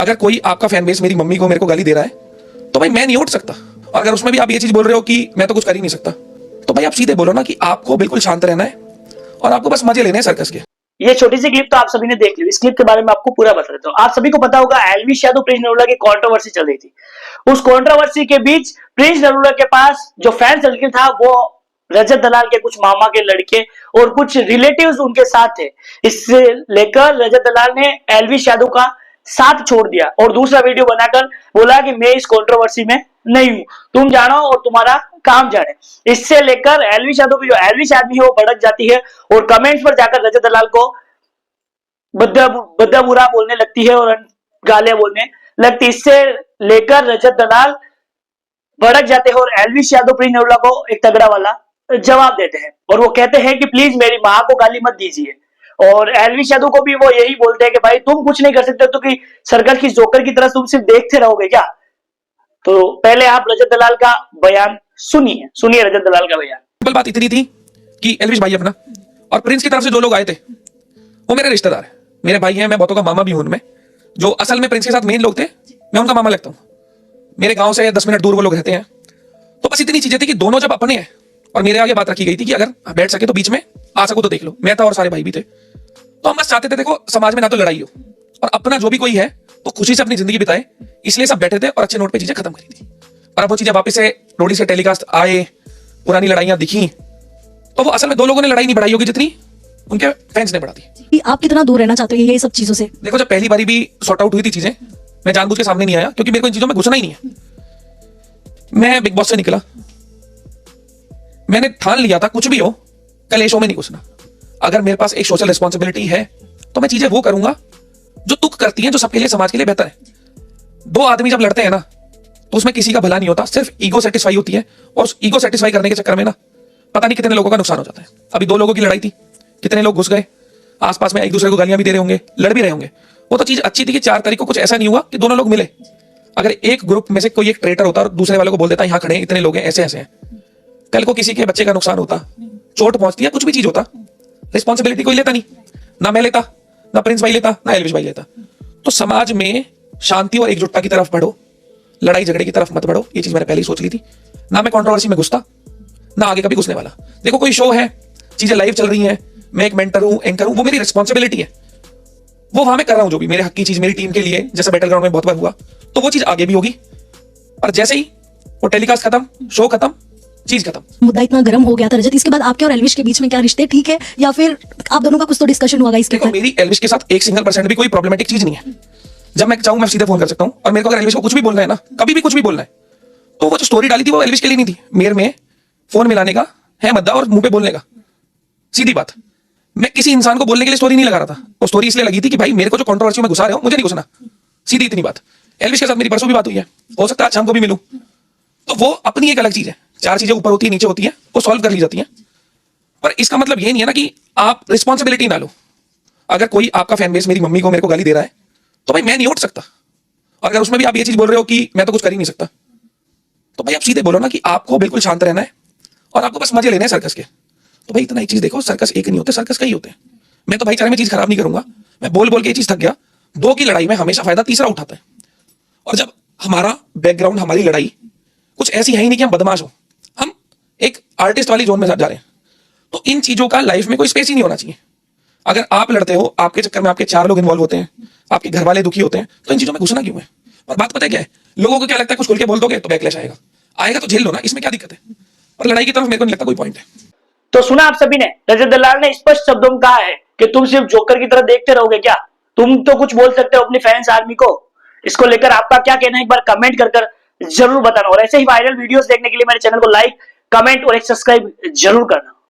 अगर कोई आपका फैन बेस मेरी मम्मी को मेरे को गाली दे रहा है तो भाई मैं नहीं उठ सकता। और अगर उसमें भी आप ये चीज बोल रहे हो कि मैं तो कुछ कर ही नहीं सकता, तो भाई आप सीधे बोलो ना कि आपको बिल्कुल शांत रहना है और आपको बस मजे लेने हैं सर्कस के। ये छोटी सी क्लिप तो आप सभी ने देख ली। इस क्लिप के बारे में आपको पूरा बता देता हूँ। आप सभी को पता होगा एल्विश यादव प्रिंस नरूला की कंट्रोवर्सी चल रही थी। उस कंट्रोवर्सी के बीच प्रिंस नरूला के पास जो फैन सर्किल था वो रजत दलाल के कुछ मामा के लड़के और कुछ रिलेटिव्स उनके साथ थे। इससे लेकर रजत दलाल ने एल्विश यादव का साथ छोड़ दिया और दूसरा वीडियो बनाकर बोला कि मैं इस कंट्रोवर्सी में नहीं हूं, तुम जानो और तुम्हारा काम जाने। इससे लेकर एल्विश यादव की जो एल्विश आदमी है वो भड़क जाती है और कमेंट्स पर जाकर रजत दलाल को बद्दा बुरा बोलने लगती है और गालियां बोलने लगती। इससे लेकर रजत दलाल भड़क जाते हैं और एल्विश यादव प्रिंस नरूला को एक तगड़ा वाला जवाब देते हैं और वो कहते हैं कि प्लीज मेरी मां को गाली मत दीजिए। और एल्विश यादव को भी वो यही बोलते हैं कि भाई तुम कुछ नहीं कर सकते, तो कि सर्कल की जोकर की तरह तुम सिर्फ देखते रहोगे क्या। तो पहले आप रजत दलाल का बयान सुनिए रजत दलाल का बयान। सिंपल बात इतनी थी कि एल्विश भाई अपना और प्रिंस की तरफ से जो लोग आए थे वो मेरे रिश्तेदार है, मेरे भाई हैं, मैं बहुतों का मामा भी हूं उनमें। जो असल में प्रिंस के साथ मेन लोग थे मैं उनका मामा लगता हूं। मेरे गांव से 10 मिनट दूर वो लोग रहते हैं। तो बस इतनी चीजें थी कि दोनों जब अपने हैं और मेरे आगे बात रखी गई थी कि अगर बैठ सके तो बीच में आ सको तो देख लो। मैं था और सारे भाई भी थे। तो हम बस चाहते थे देखो समाज में ना तो लड़ाई हो और अपना जो भी कोई है तो खुशी से अपनी जिंदगी बिताए, इसलिए सब बैठे थे और अच्छे नोट पे चीजें खत्म करी थी। और अब वो चीजें वापस से रोडी से टेलीकास्ट आए, पुरानी लड़ाइयां दिखी, तो वो असल में दो लोगों ने लड़ाई नहीं बढ़ाई होगी जितनी उनके फैंस ने बढ़ा दी। आप कितना दूर रहना चाहते हो ये सब चीजों से? देखो जब पहली बारी भी सॉर्ट आउट हुई थी चीजें, मैं जानबूझ के सामने नहीं आया क्योंकि मेरे को इन चीजों में घुसना ही नहीं है। मैं बिग बॉस से निकला, मैंने ठान लिया था कुछ भी हो कलेशों में नहीं घुसना। अगर मेरे पास एक सोशल रिस्पॉन्सिबिलिटी है तो मैं चीजें वो करूंगा जो तुक करती हैं, जो सबके लिए समाज के लिए बेहतर है। दो आदमी जब लड़ते हैं ना तो उसमें किसी का भला नहीं होता, सिर्फ ईगो सेटिस्फाई होती है। और उस ईगो सेटिस्फाई करने के चक्कर में ना पता नहीं कितने लोगों का नुकसान हो जाता है। अभी दो लोगों की लड़ाई थी, कितने लोग घुस गए, आसपास में एक दूसरे को गालियां भी दे रहे होंगे, लड़ भी रहे होंगे। वो तो चीज अच्छी थी कि 4 तारीख को कुछ ऐसा नहीं हुआ कि दोनों लोग मिले। अगर एक ग्रुप में से कोई एक ट्रेटर होता और दूसरे वाले को बोल देता यहाँ खड़े हैं, इतने लोग हैं, ऐसे ऐसे हैं, कल को किसी के बच्चे का नुकसान होता, चोट पहुंचती है, कुछ भी चीज होता, रिस्पॉन्सिबिलिटी कोई लेता नहीं। ना मैं लेता, ना प्रिंस भाई लेता, ना एल्विश भाई लेता। तो समाज में शांति और एकजुटता की तरफ बढ़ो, लड़ाई झगड़े की तरफ मत बढ़ो। ये चीज मैंने पहले ही सोच ली थी। ना मैं कंट्रोवर्सी में घुसता, ना आगे कभी घुसने वाला। देखो कोई शो है, चीजें लाइव चल रही हैं, मैं एक मेंटर हूं, एंकर हूं, वो मेरी रिस्पॉन्सिबिलिटी है, वो वहां मैं कर रहा हूं जो भी मेरे हक की चीज मेरी टीम के लिए, जैसे बैटल ग्राउंड में बहुत बार हुआ, तो वो चीज आगे भी होगी। और जैसे ही वो टेलीकास्ट खत्म, शो खत्म, चीज खत्म। मुद्दा इतना गर्म हो गया था रजत, इसके बाद आपके और एल्विश के बीच में क्या रिश्ते ठीक है या फिर आप दोनों का कुछ तो डिस्कशन हुआ इसके ऊपर? मेरी एल्विश के साथ 1% भी कोई प्रॉब्लमेटिक चीज नहीं है। जब मैं चाहूं मैं सीधे फोन कर सकता हूं। और मेरे को अगर एल्विश को कुछ भी बोलना है ना, कभी भी कुछ भी बोलना है, तो वो जो स्टोरी डाली थी वो एल्विश के लिए नहीं थी, मेरे में फोन मिलाने का है मुद्दा और मुंह पे बोलने का। सीधी बात, मैं किसी इंसान को बोलने के लिए स्टोरी नहीं लगा रहा था। वो स्टोरी इसलिए लगी थी कि भाई मेरे को जो कंट्रोवर्सी में घुसा रहे हो मुझे नहीं घुसना। सीधी इतनी बात। एल्विश के साथ मेरी परसों भी बात हुई है, हो सकता है आज शाम को भी मिलूं। तो वो अपनी एक अलग चीज है। 4 चीजें ऊपर होती है, नीचे होती है, वो सॉल्व कर ली जाती है। पर इसका मतलब ये नहीं है ना कि आप रिस्पॉन्सिबिलिटी ना लो। अगर कोई आपका फैन बेस मेरी मम्मी को मेरे को गाली दे रहा है तो भाई मैं नहीं उठ सकता। और अगर उसमें भी आप ये चीज बोल रहे हो कि मैं तो कुछ कर ही नहीं सकता, तो भाई आप सीधे बोलो ना कि आपको बिल्कुल शांत रहना है और आपको बस मजे लेने हैं सर्कस के। तो भाई इतना एक चीज देखो, सर्कस एक नहीं होते, सर्कस कई होते हैं। मैं तो भाईचारे में चीज खराब नहीं करूंगा। मैं बोल बोल के ये चीज थक गया। 2 की लड़ाई में हमेशा फायदा तीसरा उठाता है। और जब हमारा बैकग्राउंड, हमारी लड़ाई कुछ ऐसी है ही नहीं कि हम बदमाश हो, हम एक आर्टिस्ट वाली जोन में जा रहे हैं, तो इन चीजों का लाइफ में कोई स्पेस ही नहीं होना चाहिए। अगर आप लड़ते हो, आपके चक्कर में आपके 4 लोग इन्वॉल्व होते हैं, आपके घर वाले दुखी होते हैं, तो इन चीजों में घुसना क्यों है? और बात पता है क्या है, लोगों को क्या लगता है कुछ खुल के बोल दोगे तो बैकलैश आएगा तो झेल लो ना, इसमें क्या दिक्कत है? और लड़ाई की तरफ मेरे को नहीं लगता कोई पॉइंट है। तो सुना आप सभी ने, रजत दलाल ने स्पष्ट शब्दों में कहा है कि तुम सिर्फ जोकर की तरह देखते रहोगे क्या, तुम तो कुछ बोल सकते हो अपनी फैंस आर्मी को। इसको लेकर आपका क्या कहना है एक बार कमेंट कर जरूर बताना। और ऐसे ही वायरल वीडियोस देखने के लिए मेरे चैनल को लाइक, कमेंट और एक सब्सक्राइब जरूर करना।